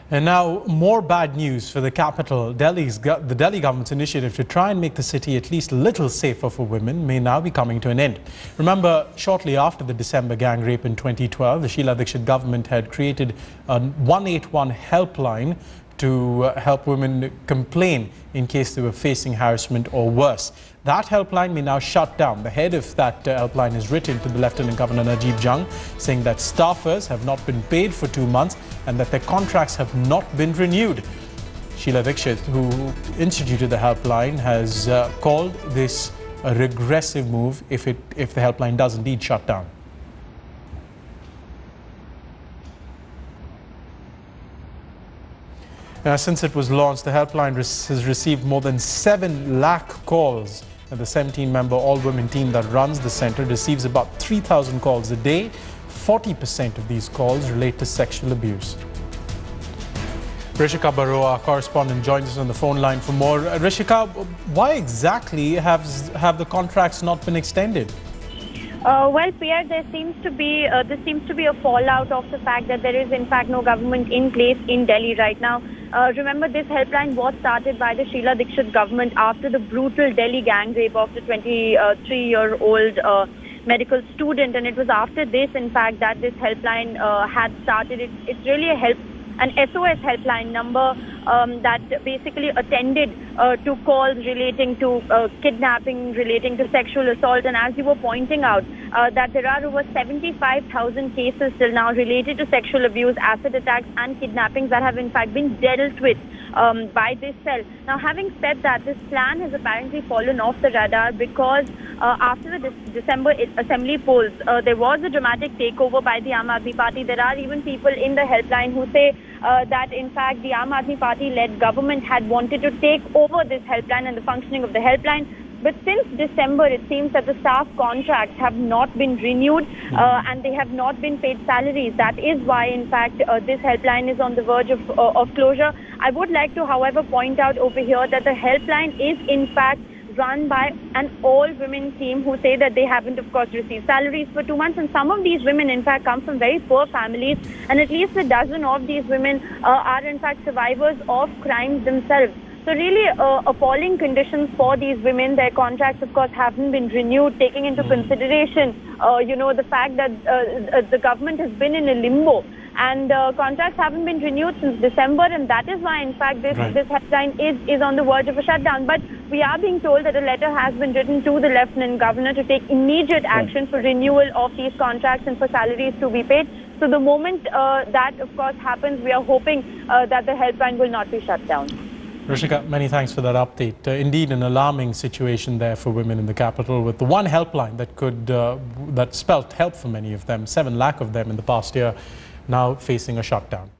And now, more bad news for the capital. The Delhi government's initiative to try and make the city at least a little safer for women may now be coming to an end. Remember, shortly after the December gang rape in 2012, the Sheila Dikshit government had created a 181 helpline to help women complain in case they were facing harassment or worse. That helpline may now shut down. The head of that helpline has written to the Lieutenant Governor Najeeb Jung, saying that staffers have not been paid for 2 months and that their contracts have not been renewed. Sheila Dikshit, who instituted the helpline, has called this a regressive move if the helpline does indeed shut down. Since it was launched, the helpline has received more than 7 lakh calls. And the 17-member all-women team that runs the centre receives about 3,000 calls a day. 40% of these calls relate to sexual abuse. Rishika Barua, our correspondent, joins us on the phone line for more. Rishika, why exactly have the contracts not been extended? Well, Pierre, this seems to be a fallout of the fact that there is in fact no government in place in Delhi right now. Remember, this helpline was started by the Sheila Dikshit government after the brutal Delhi gang rape of the 23-year-old medical student, and it was after this, in fact, that this helpline had started. It's really an SOS helpline number that basically attended to calls relating to kidnapping, relating to sexual assault. And as you were pointing out, that there are over 75,000 cases till now related to sexual abuse, acid attacks and kidnappings that have in fact been dealt with by this cell. Now, having said that, this plan has apparently fallen off the radar because after the December assembly polls, there was a dramatic takeover by the Aam Aadmi Party. There are even people in the helpline who say that in fact the Aam Aadmi Party-led government had wanted to take over this helpline and the functioning of the helpline. But since December, it seems that the staff contracts have not been renewed and they have not been paid salaries. That is why, in fact, this helpline is on the verge of closure. I would like to, however, point out over here that the helpline is, in fact, run by an all-women team who say that they haven't, of course, received salaries for 2 months. And some of these women, in fact, come from very poor families. And at least a dozen of these women are, in fact, survivors of crimes themselves. So really appalling conditions for these women. Their contracts, of course, haven't been renewed, taking into consideration, the fact that the government has been in a limbo. And contracts haven't been renewed since December, and that is why, in fact, this helpline is on the verge of a shutdown. But we are being told that a letter has been written to the Lieutenant Governor to take immediate action for renewal of these contracts and for salaries to be paid. So the moment that, of course, happens, we are hoping that the helpline will not be shut down. Rishika, many thanks for that update. Indeed, an alarming situation there for women in the capital, with the one helpline that spelt help for many of them, 7 lakh of them in the past year, now facing a shutdown.